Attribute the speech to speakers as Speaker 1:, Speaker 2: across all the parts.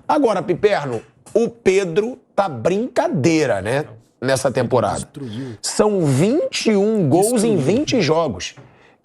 Speaker 1: Agora, Piperno, o Pedro tá brincadeira, né? Nessa temporada. São 21 gols em 20 jogos.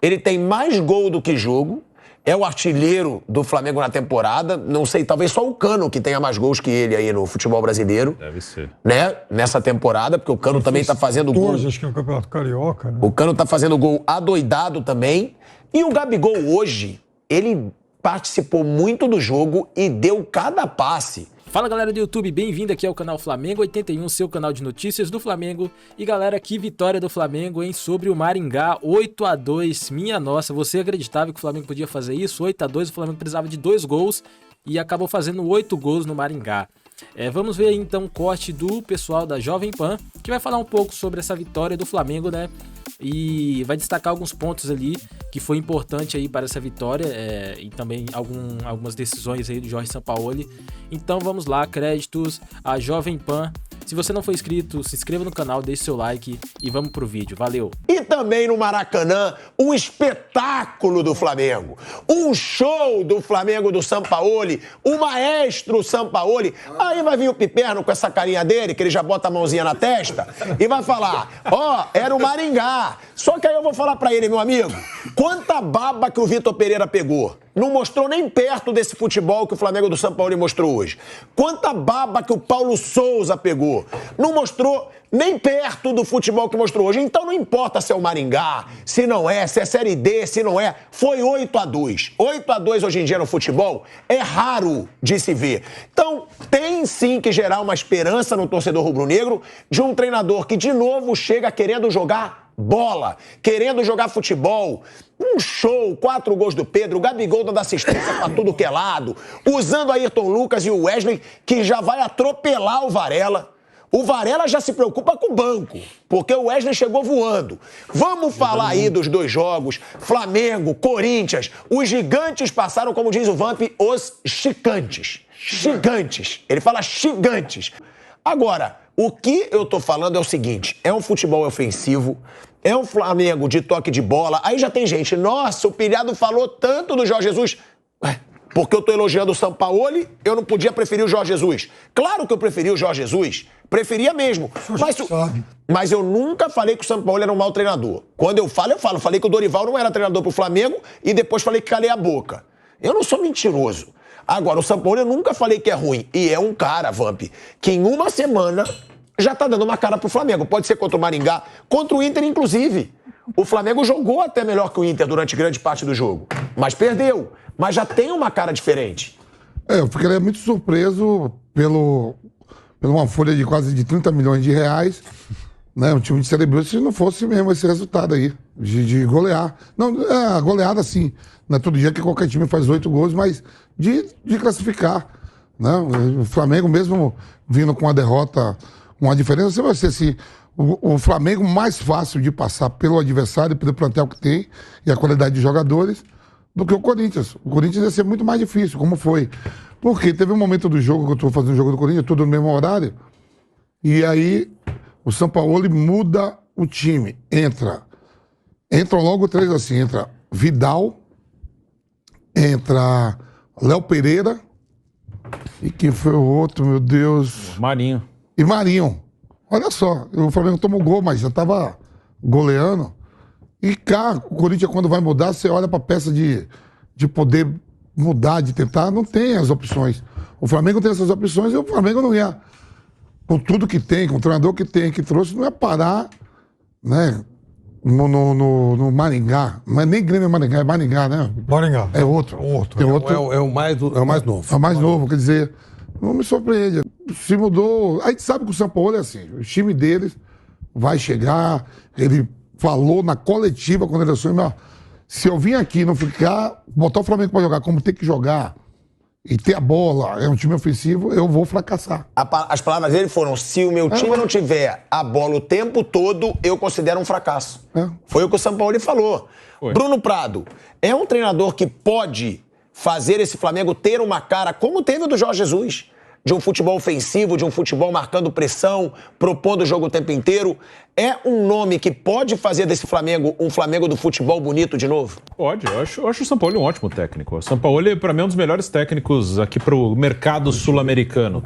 Speaker 1: Ele tem mais gol do que jogo. É o artilheiro do Flamengo na temporada. Não sei, talvez só o Cano que tenha mais gols que ele aí no futebol brasileiro.
Speaker 2: Deve ser.
Speaker 1: Né? Nessa temporada, porque o Cano também tá fazendo gol.
Speaker 3: Acho que é o Campeonato Carioca, né?
Speaker 1: O Cano tá fazendo gol adoidado também. E o Gabigol hoje, ele participou muito do jogo e deu cada passe.
Speaker 4: Fala galera do YouTube, bem-vindo aqui ao canal Flamengo 81, seu canal de notícias do Flamengo. E galera, que vitória do Flamengo, hein, sobre o Maringá, 8-2, minha nossa, você acreditava que o Flamengo podia fazer isso? 8-2, o Flamengo precisava de 2 gols e acabou fazendo 8 gols no Maringá. Vamos ver aí então o corte do pessoal da Jovem Pan, que vai falar um pouco sobre essa vitória do Flamengo, né? E vai destacar alguns pontos ali que foi importante aí para essa vitória e também algumas decisões aí do Jorge Sampaoli. Então vamos lá, créditos à Jovem Pan. Se você não for inscrito, se inscreva no canal, deixe seu like e vamos pro vídeo. Valeu!
Speaker 1: E também no Maracanã, um espetáculo do Flamengo. Um show do Flamengo do Sampaoli, o maestro Sampaoli. Aí vai vir o Piperno com essa carinha dele, que ele já bota a mãozinha na testa, e vai falar, era o Maringá. Só que aí eu vou falar pra ele, meu amigo, quanta baba que o Vitor Pereira pegou. Não mostrou nem perto desse futebol que o Flamengo do Sampaoli mostrou hoje. Quanta baba que o Paulo Souza pegou. Não mostrou nem perto do futebol que mostrou hoje. Então não importa se é o Maringá, se não é, se é Série D, se não é. Foi 8-2. 8-2 hoje em dia no futebol é raro de se ver. Então tem sim que gerar uma esperança no torcedor rubro-negro de um treinador que de novo chega querendo jogar bola, querendo jogar futebol. Um show, 4 gols do Pedro, o Gabigol dando assistência pra tudo que é lado, usando Ayrton Lucas e o Wesley, que já vai atropelar o Varela. O Varela já se preocupa com o banco, porque o Wesley chegou voando. Vamos falar aí dos 2 jogos, Flamengo, Corinthians. Os gigantes passaram, como diz o Vamp, os chicantes. Gigantes. Ele fala gigantes. Agora, o que eu tô falando é o seguinte, é um futebol ofensivo, é um Flamengo de toque de bola. Aí já tem gente, nossa, o Pilhado falou tanto do Jorge Jesus. Porque eu tô elogiando o Sampaoli, eu não podia preferir o Jorge Jesus. Claro que eu preferi o Jorge Jesus, preferia mesmo. Mas eu nunca falei que o Sampaoli era um mau treinador. Quando eu falo, Falei que o Dorival não era treinador pro Flamengo e depois falei que calei a boca. Eu não sou mentiroso. Agora, o Sampaoli eu nunca falei que é ruim. E é um cara, Vamp, que em uma semana já tá dando uma cara pro Flamengo. Pode ser contra o Maringá, contra o Inter, inclusive. O Flamengo jogou até melhor que o Inter durante grande parte do jogo. Mas perdeu. Mas já tem uma cara diferente.
Speaker 5: Eu ficaria muito surpreso pela uma folha de quase de 30 milhões de reais, né? Um time de Série B, se não fosse mesmo esse resultado aí, de golear. Não, a goleada sim. Não é todo dia que qualquer time faz 8 gols, mas de classificar. Né? O Flamengo, mesmo vindo com uma derrota, uma diferença, você vai ser assim, o Flamengo mais fácil de passar pelo adversário, pelo plantel que tem e a qualidade de jogadores, do que o Corinthians. O Corinthians ia ser muito mais difícil, como foi. Porque teve um momento do jogo, que eu estou fazendo o jogo do Corinthians, tudo no mesmo horário, e aí o Sampaoli muda o time. Entram logo 3 assim, entra Vidal, entra Léo Pereira, e quem foi o outro, meu Deus?
Speaker 2: Marinho.
Speaker 5: E Marinho. Olha só, o Flamengo tomou gol, mas já estava goleando. E cá, o Corinthians, quando vai mudar, você olha para a peça de poder mudar, de tentar, não tem as opções. O Flamengo tem essas opções e o Flamengo não ia, com tudo que tem, com o treinador que tem, que trouxe, não ia parar, né, no Maringá. Não é nem Grêmio Maringá, é Maringá, né?
Speaker 3: Maringá.
Speaker 5: É outro.
Speaker 3: Outro.
Speaker 5: É
Speaker 3: o mais novo.
Speaker 5: É o mais novo, quer dizer, não me surpreende. Se mudou. A gente sabe que o Sampaoli é assim, o time deles vai chegar, ele falou na coletiva quando ele assumiu, se eu vim aqui e não ficar, botar o Flamengo para jogar como tem que jogar e ter a bola, é um time ofensivo, eu vou fracassar.
Speaker 1: As palavras dele foram, se o meu time não tiver a bola o tempo todo, eu considero um fracasso. Foi o que o Sampaoli falou. Bruno Prado é um treinador que pode fazer esse Flamengo ter uma cara como teve o do Jorge Jesus. de um futebol ofensivo, de um futebol marcando pressão, propondo o jogo o tempo inteiro. É um nome que pode fazer desse Flamengo um Flamengo do futebol bonito de novo?
Speaker 2: Pode, eu acho o Sampaoli um ótimo técnico. O Sampaoli, para mim, é um dos melhores técnicos aqui para o mercado sul-americano.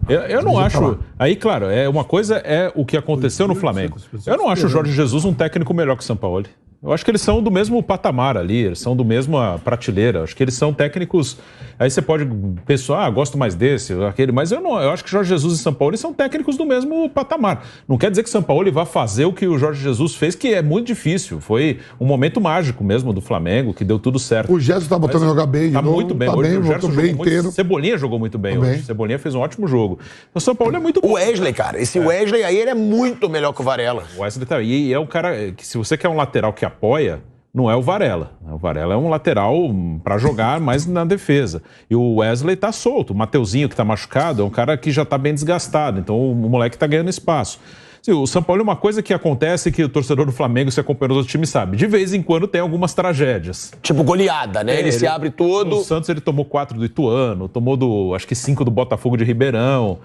Speaker 2: Eu não acho... Aí, claro, uma coisa é o que aconteceu no Flamengo. Eu não acho o Jorge Jesus um técnico melhor que o Sampaoli. Eu acho que eles são do mesmo patamar ali, eles são do mesmo prateleira. Acho que eles são técnicos... Aí você pode pensar, gosto mais desse, aquele... Mas eu acho que Jorge Jesus e Sampaoli são técnicos do mesmo patamar. Não quer dizer que Sampaoli vá fazer o que o Jorge Jesus fez, que é muito difícil. Foi um momento mágico mesmo do Flamengo, que deu tudo certo.
Speaker 5: O Gerson tá botando a jogar bem de
Speaker 2: Tá
Speaker 5: novo,
Speaker 2: muito bem.
Speaker 5: Tá
Speaker 2: Hoje
Speaker 5: bem,
Speaker 2: o Gerson
Speaker 5: bem
Speaker 2: jogou
Speaker 5: inteiro.
Speaker 2: muito. Cebolinha jogou muito bem
Speaker 5: Também.
Speaker 2: hoje. Cebolinha fez um ótimo jogo. O Sampaoli é muito bom.
Speaker 1: O Wesley, cara, esse Wesley aí, ele é muito melhor que o Varela.
Speaker 2: O Wesley tá... E é um cara que, se você quer um lateral que apoia, não é o Varela. O Varela é um lateral para jogar mais na defesa. E o Wesley tá solto. O Mateuzinho, que tá machucado, é um cara que já tá bem desgastado. Então o moleque tá ganhando espaço. O Sampaoli é uma coisa que acontece que o torcedor do Flamengo, se acompanha nos outros times, sabe. De vez em quando tem algumas tragédias.
Speaker 1: Tipo goleada, né? Ele se abre todo.
Speaker 2: O Santos ele tomou 4 do Ituano, tomou acho que 5 do Botafogo de Ribeirão.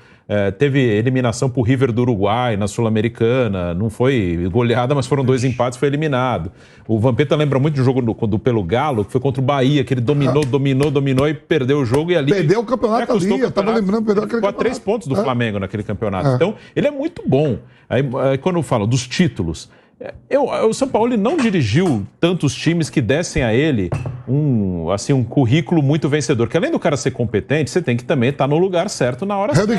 Speaker 2: Teve eliminação pro River do Uruguai na Sul-Americana. Não foi goleada, mas foram 2 empates, foi eliminado. O Vampeta lembra muito do jogo pelo Galo, que foi contra o Bahia, que ele dominou e perdeu o jogo. E ali
Speaker 5: Perdeu o campeonato ali, eu tava lembrando, perdeu aquele
Speaker 2: campeonato. 3 pontos do Flamengo naquele campeonato. Então, ele é muito bom. Aí quando eu falo dos títulos, o Sampaoli não dirigiu tantos times que dessem a ele um currículo muito vencedor. Que além do cara ser competente, você tem que também estar no lugar certo na hora certa.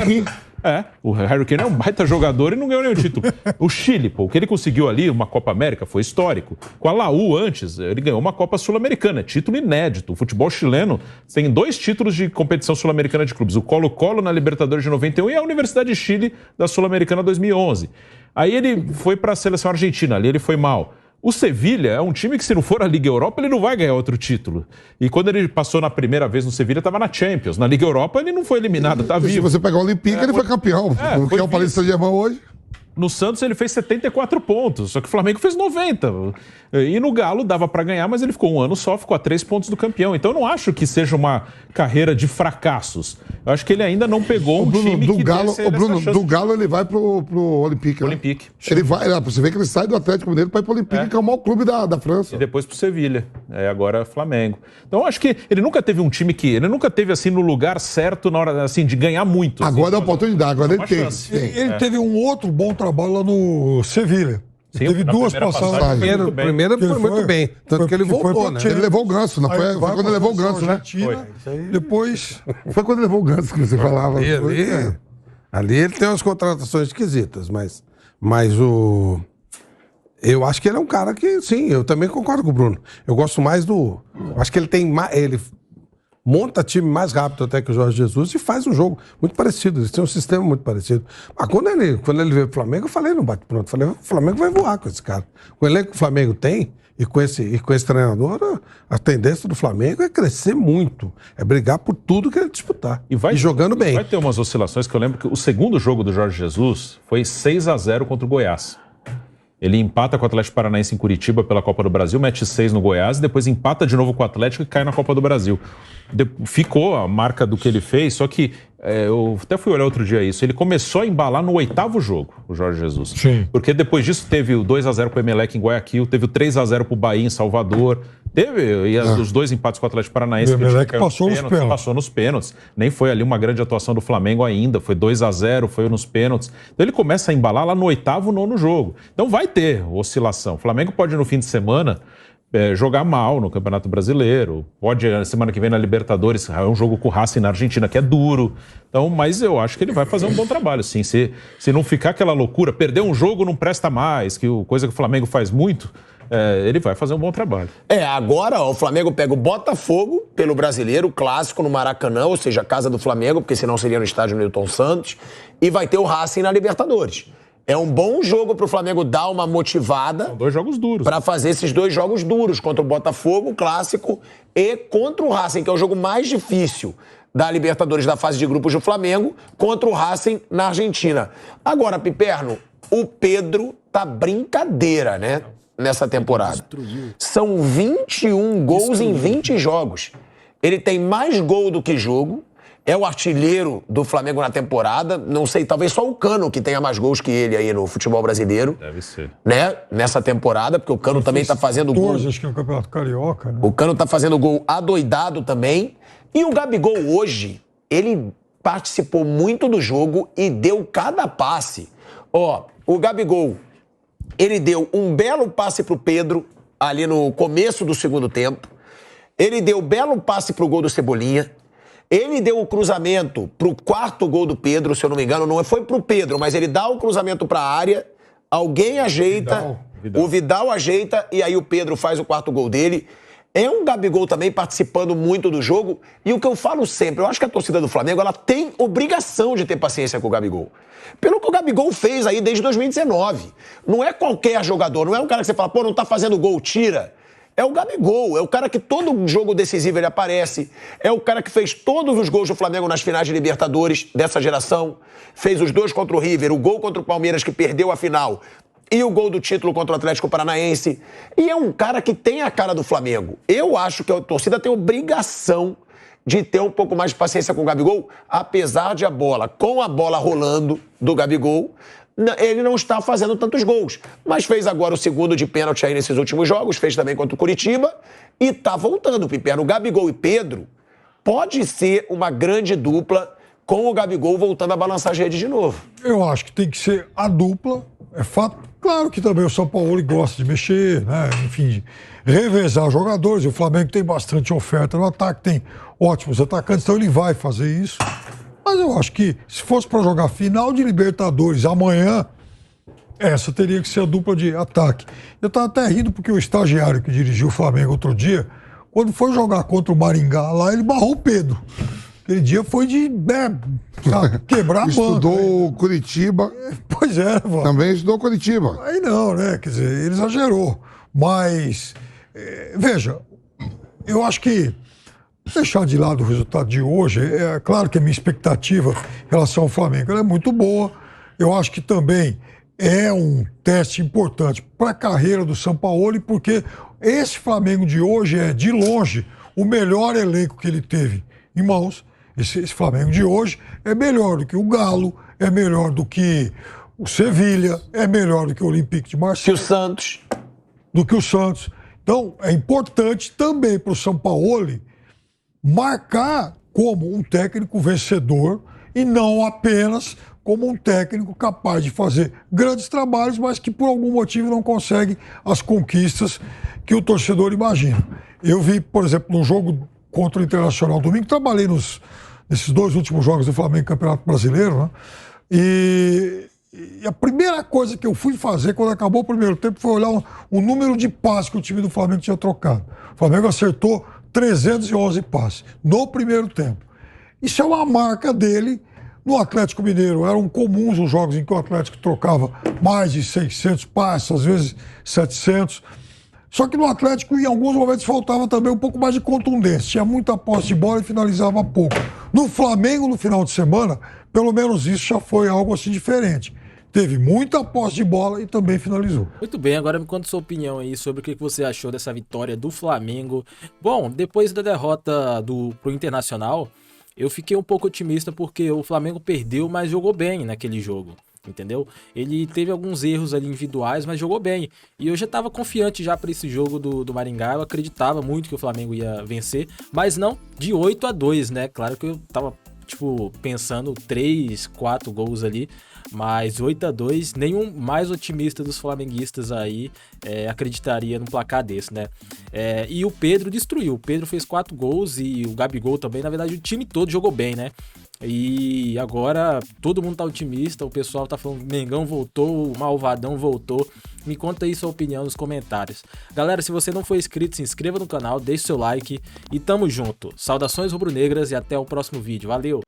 Speaker 2: O Harry Kane é um baita jogador e não ganhou nenhum título. O Chile, o que ele conseguiu ali, uma Copa América, foi histórico. Com a Laú antes, ele ganhou uma Copa Sul-Americana, título inédito. O futebol chileno tem 2 títulos de competição sul-americana de clubes. O Colo-Colo na Libertadores de 91 e a Universidade de Chile da Sul-Americana 2011. Aí ele foi para a seleção argentina, ali ele foi mal. O Sevilha é um time que, se não for a Liga Europa, ele não vai ganhar outro título. E quando ele passou na primeira vez no Sevilha, estava na Champions. Na Liga Europa, ele não foi eliminado, tá vivo.
Speaker 5: Se você pegar o Olympique, ele foi campeão. O que é o Paris Saint-Germain hoje?
Speaker 2: No Santos ele fez 74 pontos, só que o Flamengo fez 90. E no Galo dava para ganhar, mas ele ficou um ano só, ficou a 3 pontos do campeão. Então eu não acho que seja uma carreira de fracassos. Eu acho que ele ainda não pegou um time que desse ele essa chance.
Speaker 5: Do Galo ele vai pro Olympique.
Speaker 2: Olympique.
Speaker 5: Ele vai, você vê que ele sai do Atlético Mineiro para ir pro Olympique, que é o maior clube da França.
Speaker 2: E depois pro Sevilha. Agora Flamengo. Então eu acho que ele nunca teve um time ele nunca teve assim no lugar certo na hora assim de ganhar muito.
Speaker 5: Agora é a oportunidade, agora ele tem.
Speaker 3: Ele teve um outro bom trabalho lá no Sevilha.
Speaker 2: Sim,
Speaker 3: teve 2 passagens.
Speaker 6: Primeiro foi muito bem. Tanto que ele voltou, né?
Speaker 5: Ele levou o Ganso, não foi? Foi quando ele levou o Ganso, né?
Speaker 3: Depois...
Speaker 5: Foi quando ele levou o Ganso que você falava.
Speaker 6: Ali ele tem umas contratações esquisitas, mas eu acho que ele é um cara que, sim, eu também concordo com o Bruno. Eu gosto mais do... Acho que ele tem mais... Ele monta time mais rápido até que o Jorge Jesus e faz um jogo muito parecido. Eles têm um sistema muito parecido. Mas quando ele veio pro Flamengo, eu falei no bate-pronto. Falei, o Flamengo vai voar com esse cara. Com o elenco que o Flamengo tem e com esse treinador, a tendência do Flamengo é crescer muito. É brigar por tudo que ele disputar. E jogando bem.
Speaker 2: Vai ter umas oscilações que eu lembro que o segundo jogo do Jorge Jesus foi 6-0 contra o Goiás. Ele empata com o Atlético Paranaense em Curitiba pela Copa do Brasil, mete 6 no Goiás, e depois empata de novo com o Atlético e cai na Copa do Brasil. Ficou a marca do que ele fez, só que eu até fui olhar outro dia isso. Ele começou a embalar no 8º jogo, o Jorge Jesus.
Speaker 3: Sim.
Speaker 2: Porque depois disso teve o 2-0 pro Emelec em Guayaquil, teve o 3-0 pro Bahia em Salvador, teve os 2 empates com o Atlético Paranaense.
Speaker 3: O Emelec passou nos
Speaker 2: pênaltis. Nem foi ali uma grande atuação do Flamengo ainda, foi 2-0, foi nos pênaltis. Então ele começa a embalar lá no 8º, 9º jogo. Então vai ter oscilação. O Flamengo pode no fim de semana jogar mal no Campeonato Brasileiro, pode semana que vem na Libertadores, é um jogo com o Racing na Argentina que é duro, então, mas eu acho que ele vai fazer um bom trabalho, sim, se não ficar aquela loucura, perder um jogo não presta mais, coisa que o Flamengo faz muito, ele vai fazer um bom trabalho.
Speaker 1: Agora o Flamengo pega o Botafogo pelo Brasileiro, clássico no Maracanã, ou seja, a casa do Flamengo, porque senão seria no estádio Newton Santos, e vai ter o Racing na Libertadores. É um bom jogo para o Flamengo dar uma motivada.
Speaker 2: São 2 jogos duros.
Speaker 1: Para fazer esses 2 jogos duros, contra o Botafogo, o clássico, e contra o Racing, que é o jogo mais difícil da Libertadores da fase de grupos do Flamengo, contra o Racing na Argentina. Agora, Piperno, o Pedro tá brincadeira, né? Nessa temporada. São 21 gols em 20 jogos. Ele tem mais gol do que jogo. é o artilheiro do Flamengo na temporada. Não sei, talvez só o Cano que tenha mais gols que ele aí no futebol brasileiro.
Speaker 2: Deve ser.
Speaker 1: Né? Nessa temporada, porque o Cano também tá fazendo
Speaker 3: 14,
Speaker 1: gol.
Speaker 3: acho que é o Campeonato Carioca, né?
Speaker 1: O Cano tá fazendo gol adoidado também. E o Gabigol hoje, ele participou muito do jogo e deu cada passe. Ó, o Gabigol, ele deu um belo passe pro Pedro, ali no começo do segundo tempo. Ele deu belo passe pro gol do Cebolinha. Ele deu o cruzamento pro quarto gol do Pedro, se eu não me engano. Não foi pro Pedro, mas ele dá o cruzamento pra área. Alguém ajeita,
Speaker 2: Vidal.
Speaker 1: o Vidal ajeita e aí o Pedro faz o quarto gol dele. É um Gabigol também participando muito do jogo. E o que eu falo sempre, eu acho que a torcida do Flamengo, ela tem obrigação de ter paciência com o Gabigol. Pelo que o Gabigol fez aí desde 2019. Não é qualquer jogador, não é um cara que você fala, pô, não tá fazendo gol, tira. É o Gabigol, é o cara que todo jogo decisivo ele aparece, é o cara que fez todos os gols do Flamengo nas finais de Libertadores dessa geração, fez os 2 contra o River, o gol contra o Palmeiras que perdeu a final e o gol do título contra o Atlético Paranaense. E é um cara que tem a cara do Flamengo. Eu acho que a torcida tem obrigação de ter um pouco mais de paciência com o Gabigol, apesar de com a bola rolando do Gabigol, ele não está fazendo tantos gols. Mas fez agora o segundo de pênalti aí nesses últimos jogos, fez também contra o Curitiba e tá voltando o Piperno. O Gabigol e Pedro pode ser uma grande dupla com o Gabigol voltando a balançar as redes de novo.
Speaker 3: Eu acho que tem que ser a dupla, é fato. Claro que também o São Paulo gosta de mexer, né? Enfim, de revezar os jogadores. O Flamengo tem bastante oferta no ataque, tem ótimos atacantes, então ele vai fazer isso. Mas eu acho que se fosse para jogar final de Libertadores amanhã, essa teria que ser a dupla de ataque. Eu estava até rindo porque o estagiário que dirigiu o Flamengo outro dia, quando foi jogar contra o Maringá lá, ele barrou o Pedro. Aquele dia foi de quebrar a banca.
Speaker 5: Estudou o Curitiba.
Speaker 3: Pois é, mano.
Speaker 5: Também estudou o Curitiba.
Speaker 3: Aí não, né? Quer dizer, ele exagerou. Mas, veja, eu acho que deixar de lado o resultado de hoje, é claro que a minha expectativa em relação ao Flamengo ela é muito boa. Eu acho que também é um teste importante para a carreira do Sampaoli, porque esse Flamengo de hoje é, de longe, o melhor elenco que ele teve em mãos. Esse Flamengo de hoje é melhor do que o Galo, é melhor do que o Sevilha, é melhor do que o Olympique de Marseille. Do que o Santos. Então, é importante também para o Sampaoli marcar como um técnico vencedor e não apenas como um técnico capaz de fazer grandes trabalhos, mas que por algum motivo não consegue as conquistas que o torcedor imagina. Eu vi, por exemplo, no jogo contra o Internacional domingo, trabalhei nesses 2 últimos jogos do Flamengo Campeonato Brasileiro, né? E a primeira coisa que eu fui fazer quando acabou o primeiro tempo foi olhar o número de passes que o time do Flamengo tinha trocado. O Flamengo acertou 311 passes no primeiro tempo. Isso é uma marca dele. No Atlético Mineiro eram comuns os jogos em que o Atlético trocava mais de 600 passes, às vezes 700. Só que no Atlético, em alguns momentos, faltava também um pouco mais de contundência. Tinha muita posse de bola e finalizava pouco. No Flamengo, no final de semana, pelo menos isso já foi algo assim diferente. Teve muita posse de bola e também finalizou.
Speaker 4: Muito bem, agora me conta sua opinião aí sobre o que você achou dessa vitória do Flamengo. Bom, depois da derrota pro Internacional, eu fiquei um pouco otimista porque o Flamengo perdeu, mas jogou bem naquele jogo. Entendeu? Ele teve alguns erros ali individuais, mas jogou bem. E eu já estava confiante já para esse jogo do Maringá. Eu acreditava muito que o Flamengo ia vencer, mas não de 8-2, né? Claro que eu tava, pensando 3, 4 gols ali, mas 8-2, nenhum mais otimista dos flamenguistas aí acreditaria num placar desse, né? E o Pedro destruiu. O Pedro fez 4 gols e o Gabigol também. Na verdade, o time todo jogou bem, né? E agora todo mundo tá otimista, o pessoal tá falando Mengão voltou, o Malvadão voltou. Me conta aí sua opinião nos comentários. Galera, se você não for inscrito, se inscreva no canal, deixe seu like e tamo junto. Saudações rubro-negras e até o próximo vídeo. Valeu!